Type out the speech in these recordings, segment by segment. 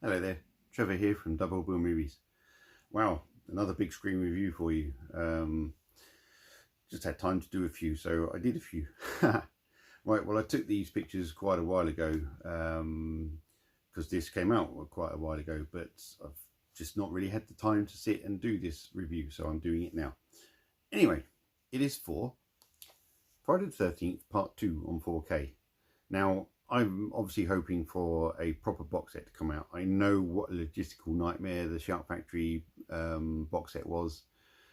Hello there, Trevor here from Double Bill Movies. Wow, another big screen review for you. Just had time to do a few, so I did a few. Right, well I took these pictures quite a while ago because this came out quite a while ago, but I've just not really had the time to sit and do this review, so I'm doing it now. Anyway, it is for Friday the 13th Part 2 on 4K. Now, I'm obviously hoping for a proper box set to come out. I know what a logistical nightmare the Shark Factory box set was,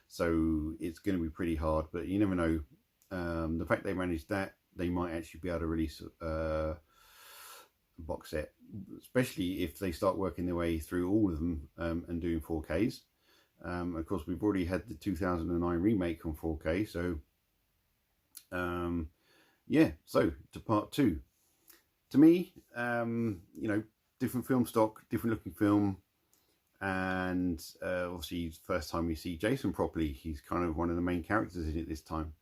so it's going to be pretty hard, but you never know. The fact they managed that, they might actually be able to release a box set, especially if they start working their way through all of them and doing 4Ks. Of course, we've already had the 2009 remake on 4K, so yeah, so to part 2. To me, you know, different film stock, different looking film, and obviously it's the first time we see Jason properly. He's kind of one of the main characters in it this time,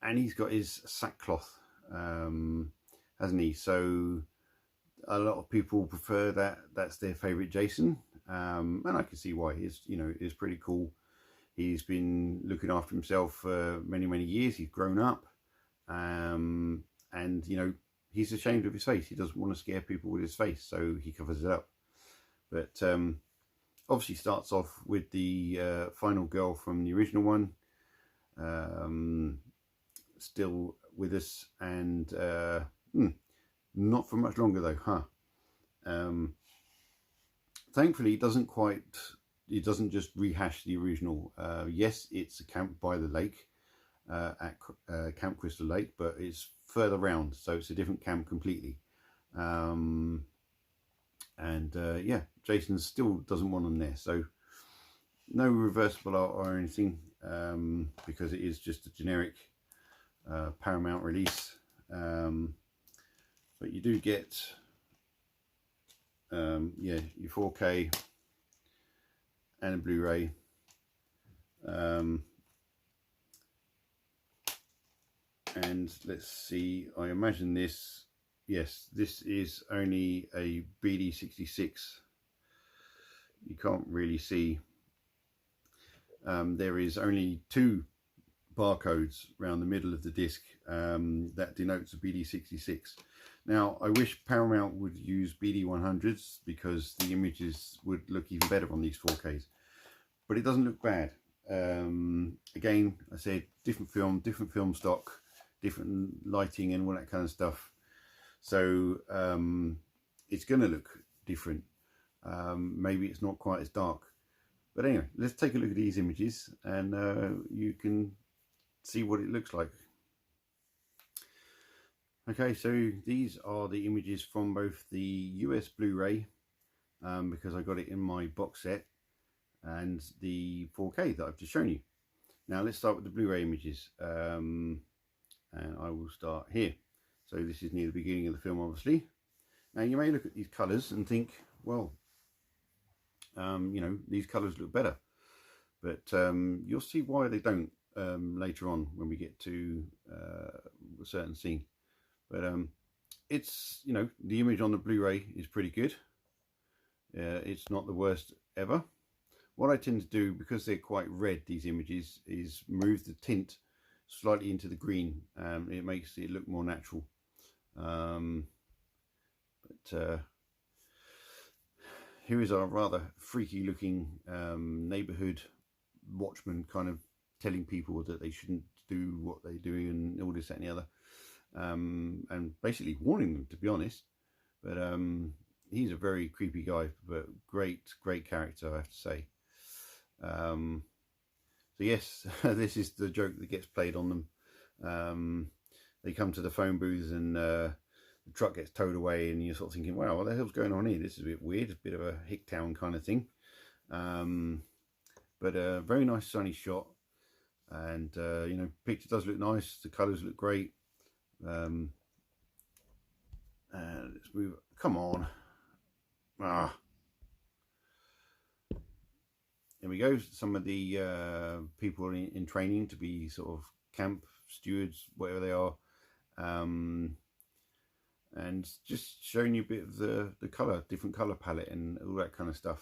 and he's got his sackcloth, hasn't he? So a lot of people prefer that. That's their favourite Jason, and I can see why. It's pretty cool. He's been looking after himself for many years. He's grown up, and you know, he's ashamed of his face. He doesn't want to scare people with his face, so he covers it up. But obviously starts off with the final girl from the original one, still with us, and not for much longer though, huh? Thankfully, it doesn't just rehash the original. Yes, it's a camp by the lake, at Camp Crystal Lake, but it's further round, so it's a different camp completely. Yeah, Jason still doesn't want them there, so no reversible art or anything, because it is just a generic Paramount release. But you do get yeah, your 4K and a Blu-ray. And let's see, I imagine this, yes, this is only a BD66. You can't really see. There is only 2 barcodes around the middle of the disc that denotes a BD66. Now, I wish Paramount would use BD100s because the images would look even better on these 4Ks. But it doesn't look bad. Again, I said different film stock, different lighting and all that kind of stuff, so it's going to look different. Maybe it's not quite as dark, but anyway, let's take a look at these images and you can see what it looks like. Okay, so these are the images from both the US Blu-ray, because I got it in my box set, and the 4K that I've just shown you. Now let's start with the Blu-ray images. And I will start here. So this is near the beginning of the film, obviously. Now you may look at these colours and think, well, you know, these colours look better, but you'll see why they don't later on when we get to a certain scene. But it's, you know, the image on the Blu-ray is pretty good. It's not the worst ever. What I tend to do, because they're quite red, these images, is move the tint slightly into the green. It makes it look more natural. Here is our rather freaky looking neighborhood watchman, kind of telling people that they shouldn't do what they do and all this, that and the other, and basically warning them, to be honest. But he's a very creepy guy, but great character, I have to say. So yes, this is the joke that gets played on them. They come to the phone booths and the truck gets towed away, and you're sort of thinking, wow, what the hell's going on here? This is a bit weird, a bit of a Hicktown kind of thing. But a very nice sunny shot, and you know, picture does look nice, the colours look great. Let's move, come on. There we go, some of the people in training to be sort of camp stewards, whatever they are. and just showing you a bit of the color, different color palette and all that kind of stuff.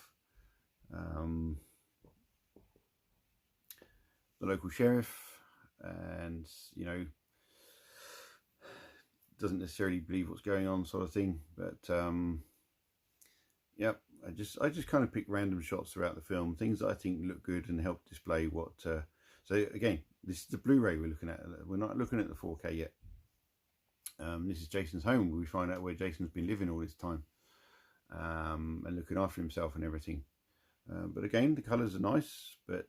The local sheriff, and you know, doesn't necessarily believe what's going on, sort of thing. But yep, I just kind of pick random shots throughout the film, things that I think look good and help display what. So again, this is the Blu-ray we're looking at. We're not looking at the 4K yet. This is Jason's home, where we find out where Jason's been living all this time, and looking after himself and everything. But again, the colours are nice. But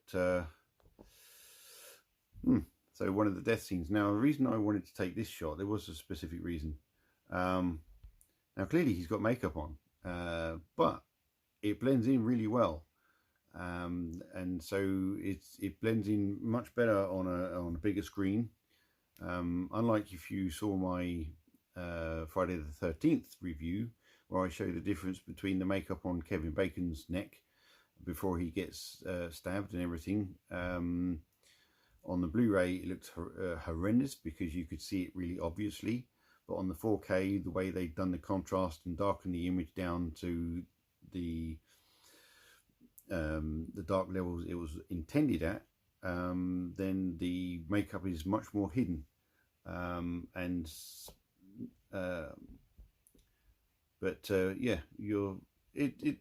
so one of the death scenes. Now, the reason I wanted to take this shot, there was a specific reason. Now, clearly he's got makeup on, but it blends in really well, and so it blends in much better on a bigger screen. Unlike if you saw my Friday the 13th review, where I show the difference between the makeup on Kevin Bacon's neck before he gets stabbed and everything. On the Blu-ray it looked horrendous because you could see it really obviously, but on the 4K, the way they'd done the contrast and darkened the image down to the dark levels it was intended at, then the makeup is much more hidden, yeah, you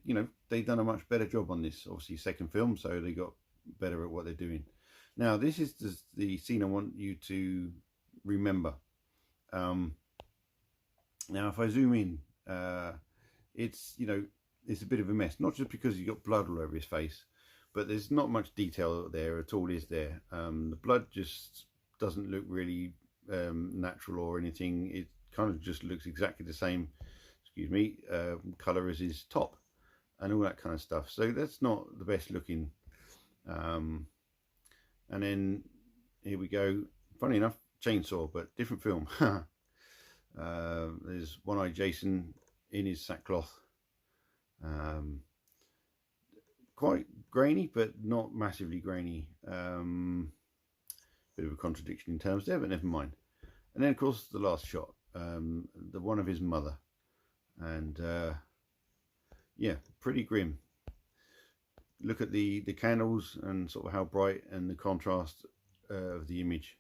know, they've done a much better job on this. Obviously second film, so they got better at what they're doing. Now this is the scene I want you to remember. Now if I zoom in, it's, you know, it's a bit of a mess, not just because you've got blood all over his face, but there's not much detail there at all, is there? The blood just doesn't look really natural or anything. It kind of just looks exactly the same, excuse me, colour as his top and all that kind of stuff. So that's not the best looking. And then here we go. Funny enough, chainsaw, but different film. There's one-eyed Jason in his sackcloth. Quite grainy, but not massively grainy. Bit of a contradiction in terms there, but never mind. And then of course the last shot, the one of his mother, and yeah, pretty grim. Look at the candles and sort of how bright, and the contrast of the image.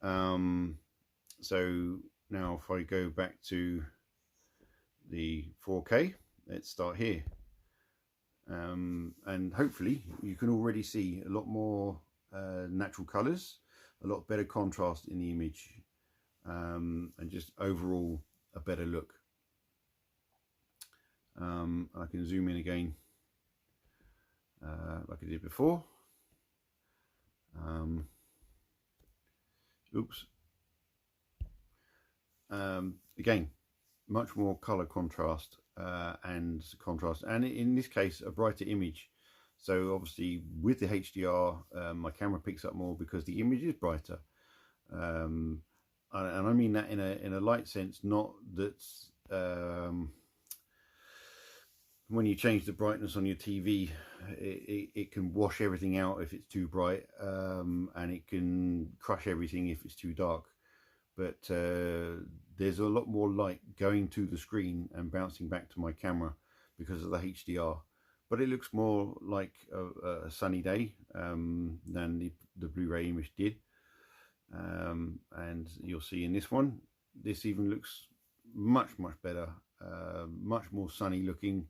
So now if I go back to the 4K, let's start here, and hopefully you can already see a lot more natural colors, a lot better contrast in the image, and just overall a better look. I can zoom in again like I did before. Oops. Again, much more color contrast, and in this case a brighter image. So obviously with the HDR, my camera picks up more because the image is brighter, and I mean that in a light sense, not that when you change the brightness on your TV, it can wash everything out if it's too bright, and it can crush everything if it's too dark. But there's a lot more light going to the screen and bouncing back to my camera because of the HDR. But it looks more like a sunny day than the Blu-ray image did. And you'll see in this one, this even looks much better, much more sunny looking,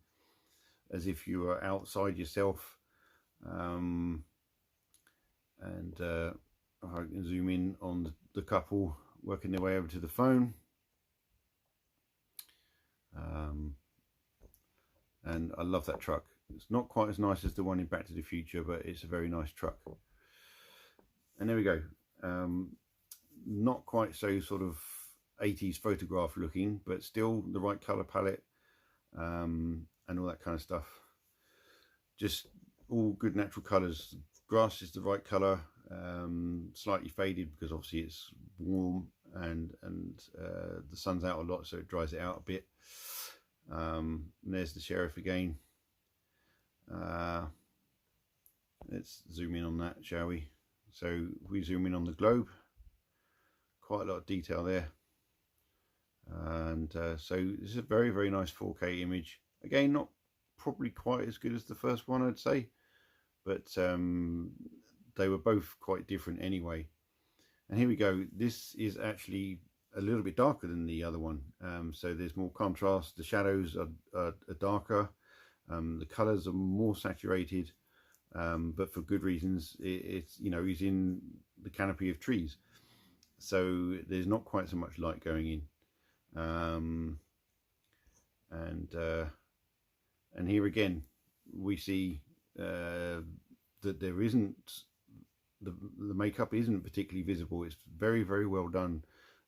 as if you were outside yourself. And I can zoom in on the couple working their way over to the phone. And I love that truck. It's not quite as nice as the one in Back to the Future, but it's a very nice truck. And there we go. Not quite so sort of 80s photograph looking, but still the right color palette, and all that kind of stuff. Just all good natural colors. Grass is the right color, slightly faded because obviously it's warm, and the sun's out a lot, so it dries it out a bit. And there's the sheriff again. Let's zoom in on that, shall we? So if we zoom in on the globe, quite a lot of detail there. And so this is a very, very nice 4K image. Again, not probably quite as good as the first one, I'd say, but they were both quite different anyway. And here we go. This is actually a little bit darker than the other one, so there's more contrast. The shadows are darker, the colors are more saturated, but for good reasons. It's, you know, he's in the canopy of trees, so there's not quite so much light going in. And here again we see that there isn't the makeup isn't particularly visible. It's very, very well done,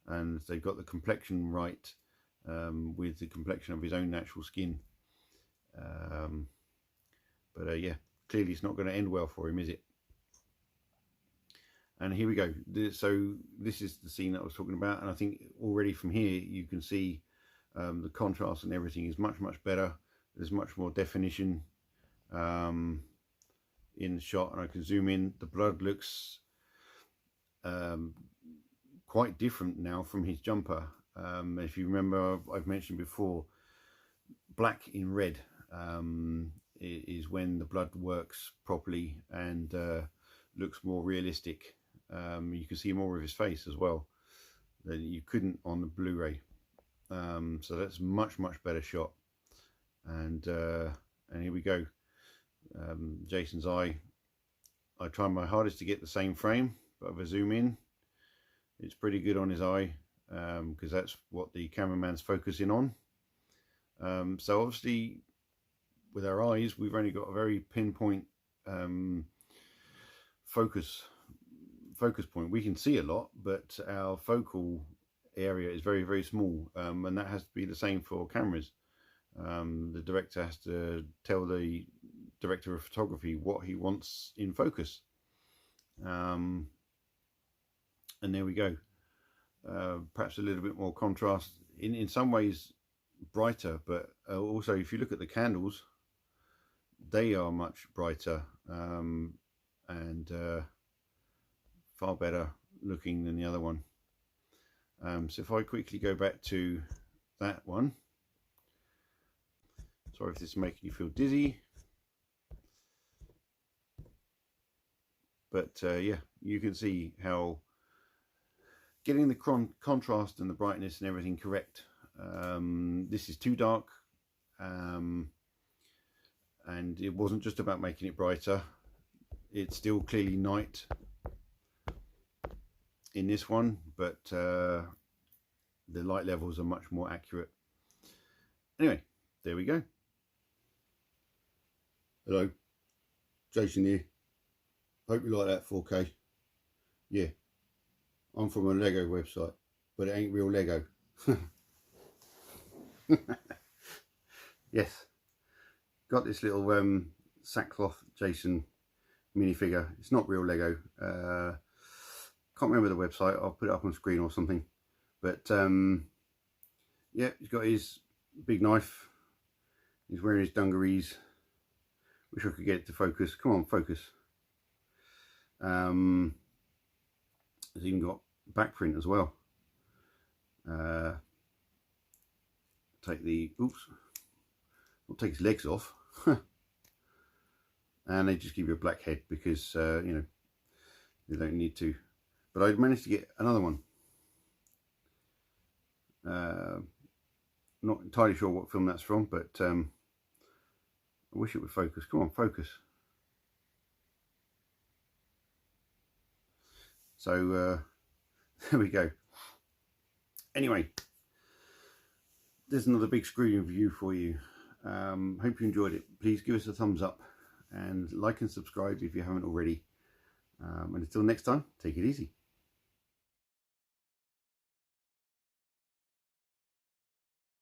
and they've got the complexion right, with the complexion of his own natural skin. But yeah, clearly it's not going to end well for him, is it? And here we go. So this is the scene that I was talking about, and I think already from here you can see the contrast and everything is much, much better. There's much more definition in the shot, and I can zoom in. The blood looks quite different now from his jumper. If you remember, I've mentioned before, black in red is when the blood works properly and looks more realistic. You can see more of his face as well that you couldn't on the Blu-ray. So that's much, much better shot. And here we go. Jason's eye. I try my hardest to get the same frame, but if I zoom in, it's pretty good on his eye, because that's what the cameraman's focusing on. So obviously with our eyes we've only got a very pinpoint focus point. We can see a lot, but our focal area is very, very small, and that has to be the same for cameras. The director has to tell the director of photography what he wants in focus. And there we go. Perhaps a little bit more contrast, in some ways brighter, but also if you look at the candles, they are much brighter, and far better looking than the other one. So if I quickly go back to that one, sorry if this is making you feel dizzy, but yeah, you can see how getting the contrast and the brightness and everything correct. This is too dark, and it wasn't just about making it brighter. It's still clearly night in this one, but the light levels are much more accurate. Anyway, there we go. Hello, Jason here. Hope you like that 4K. Yeah, I'm from a Lego website, but it ain't real Lego. Yes, got this little sackcloth Jason minifigure. It's not real Lego. Can't remember the website. I'll put it up on screen or something. But yeah, he's got his big knife. He's wearing his dungarees. Wish I could get it to focus. Come on, focus. He's even got back print as well. Take the, oops, we'll take his legs off. And they just give you a black head because, you know, they don't need to. But I managed to get another one. Not entirely sure what film that's from, but I wish it would focus. Come on, focus. So there we go. Anyway, there's another big screen review for you. Hope you enjoyed it. Please give us a thumbs up and like and subscribe if you haven't already. And until next time, take it easy.